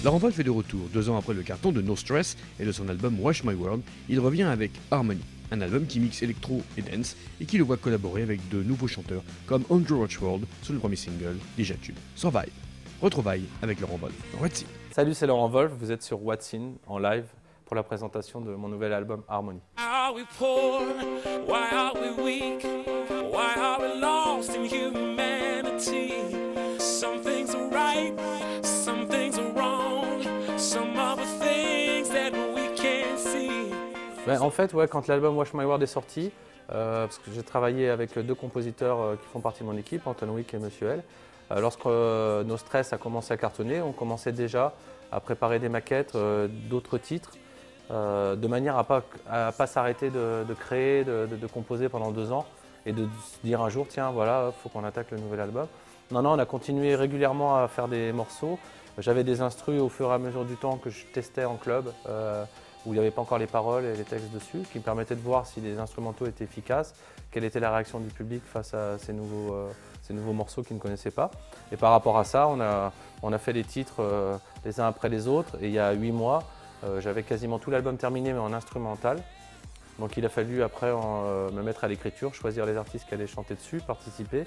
Laurent Wolf est de retour. 2 ans après le carton de No Stress et de son album Wash My World, il revient avec Harmony, un album qui mixe électro et dance et qui le voit collaborer avec de nouveaux chanteurs comme Andrew Rochford sur le premier single, déjà tube, Survive. Retrouvailles avec Laurent Wolf dans What's In. Salut, c'est Laurent Wolf, vous êtes sur What's In en live pour la présentation de mon nouvel album Harmony. Are we poor? Why are we weak? Why are we lost in humanity? Some things are right, some things are wrong, some other things that we can't see. En fait, quand l'album Wash My World est sorti, parce que j'ai travaillé avec 2 compositeurs qui font partie de mon équipe, Anton Wick et Monsieur L. Lorsque No Stress a commencé à cartonner, on commençait déjà à préparer des maquettes, d'autres titres, de manière à pas s'arrêter de créer, de composer pendant 2 ans et de se dire un jour, tiens, voilà, il faut qu'on attaque le nouvel album. Non, on a continué régulièrement à faire des morceaux. J'avais des instrus au fur et à mesure du temps que je testais en club, où il n'y avait pas encore les paroles et les textes dessus, qui me permettaient de voir si les instrumentaux étaient efficaces, quelle était la réaction du public face à ces nouveaux morceaux qu'ils ne connaissaient pas. Et par rapport à ça, on a fait les titres les uns après les autres. Et il y a 8 mois, j'avais quasiment tout l'album terminé, mais en instrumental. Donc il a fallu après me mettre à l'écriture, choisir les artistes qui allaient chanter dessus, participer.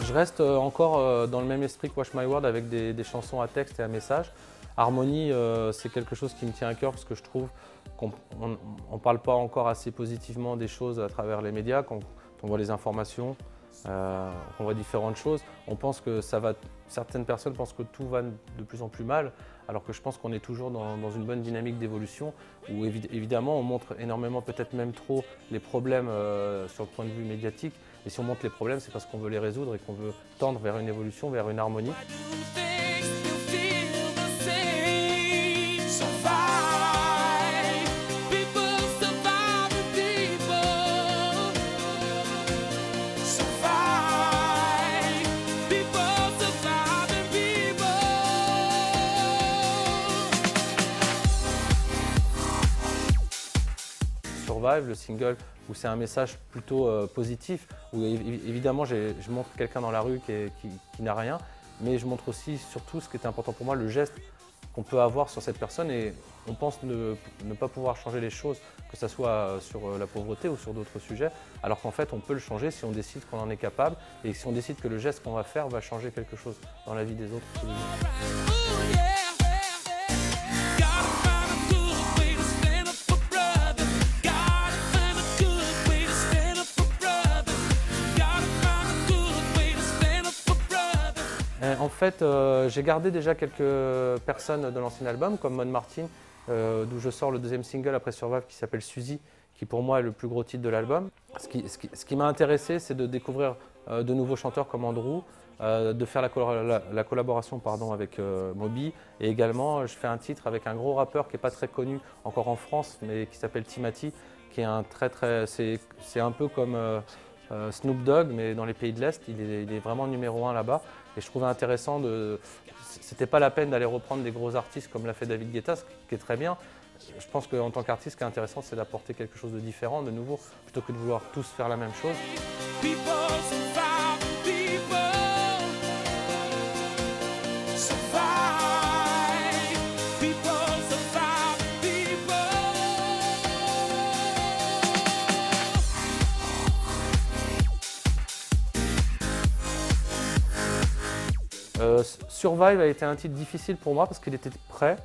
Je reste encore dans le même esprit que Wash My World avec des chansons à texte et à message. Harmony, c'est quelque chose qui me tient à cœur parce que je trouve qu'on ne parle pas encore assez positivement des choses à travers les médias, quand on voit les informations, qu'on voit différentes choses. On pense que certaines personnes pensent que tout va de plus en plus mal, alors que je pense qu'on est toujours dans une bonne dynamique d'évolution où évidemment on montre énormément, peut-être même trop, les problèmes sur le point de vue médiatique. Et si on montre les problèmes, c'est parce qu'on veut les résoudre et qu'on veut tendre vers une évolution, vers une harmonie. Survive, le single où c'est un message plutôt positif, où évidemment je montre quelqu'un dans la rue qui n'a rien, mais je montre aussi surtout ce qui est important pour moi, le geste qu'on peut avoir sur cette personne, et on pense ne pas pouvoir changer les choses, que ce soit sur la pauvreté ou sur d'autres sujets, alors qu'en fait on peut le changer si on décide qu'on en est capable et si on décide que le geste qu'on va faire va changer quelque chose dans la vie des autres tous les jours. En fait, j'ai gardé déjà quelques personnes de l'ancien album, comme Mon Martin, d'où je sors le 2e single après Survive qui s'appelle Suzy, qui pour moi est le plus gros titre de l'album. Ce qui m'a intéressé, c'est de découvrir de nouveaux chanteurs comme Andrew, de faire la collaboration avec Moby, et également je fais un titre avec un gros rappeur qui n'est pas très connu encore en France, mais qui s'appelle Timati, qui est c'est un peu comme Snoop Dogg, mais dans les pays de l'Est, il est vraiment numéro 1 là-bas. Et je trouvais intéressant c'était pas la peine d'aller reprendre des gros artistes comme l'a fait David Guetta, ce qui est très bien. Je pense qu'en tant qu'artiste, ce qui est intéressant, c'est d'apporter quelque chose de différent, de nouveau, plutôt que de vouloir tous faire la même chose. Survive a été un titre difficile pour moi parce qu'il était prêt,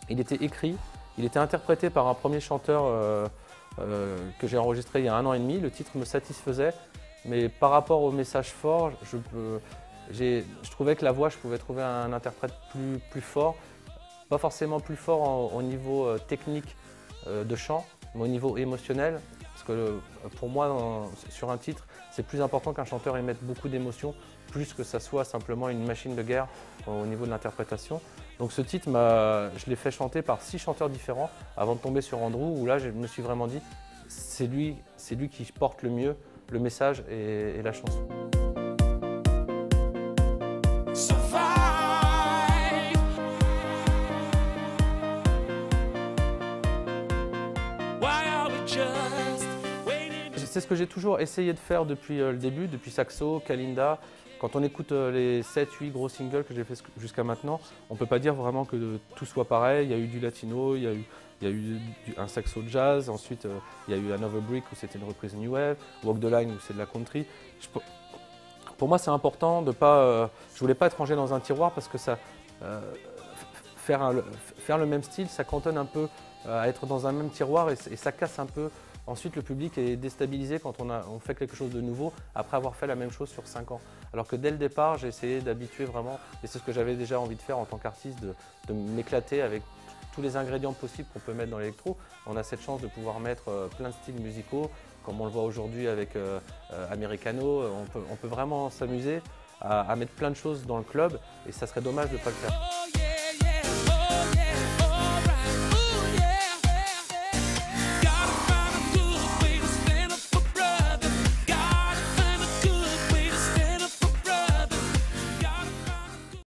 il était écrit, il était interprété par un premier chanteur que j'ai enregistré il y a 1 an et demi. Le titre me satisfaisait, mais par rapport au message fort, je trouvais que la voix, je pouvais trouver un interprète plus fort, pas forcément plus fort au niveau technique de chant, mais au niveau émotionnel. Parce que pour moi, sur un titre, c'est plus important qu'un chanteur émette beaucoup d'émotions, plus que ça soit simplement une machine de guerre au niveau de l'interprétation. Donc ce titre, je l'ai fait chanter par 6 chanteurs différents avant de tomber sur Andrew, où là je me suis vraiment dit, c'est lui qui porte le mieux le message et la chanson. So far. c'est ce que j'ai toujours essayé de faire depuis le début, depuis Saxo, Kalinda. Quand on écoute les 7-8 gros singles que j'ai fait jusqu'à maintenant, on ne peut pas dire vraiment que tout soit pareil. Il y a eu du latino, il y a eu un saxo jazz, ensuite il y a eu Another Brick où c'était une reprise new wave, Walk the Line où c'est de la country. Pour moi c'est important de pas, je voulais pas être rangé dans un tiroir parce que ça, faire le même style, ça cantonne un peu à être dans un même tiroir et ça casse un peu. Ensuite, le public est déstabilisé quand on fait quelque chose de nouveau après avoir fait la même chose sur 5 ans. Alors que dès le départ, j'ai essayé d'habituer vraiment, et c'est ce que j'avais déjà envie de faire en tant qu'artiste, de m'éclater avec tous les ingrédients possibles qu'on peut mettre dans l'électro. On a cette chance de pouvoir mettre plein de styles musicaux, comme on le voit aujourd'hui avec Americano. On peut vraiment s'amuser à mettre plein de choses dans le club, et ça serait dommage de ne pas le faire. Oh, yeah.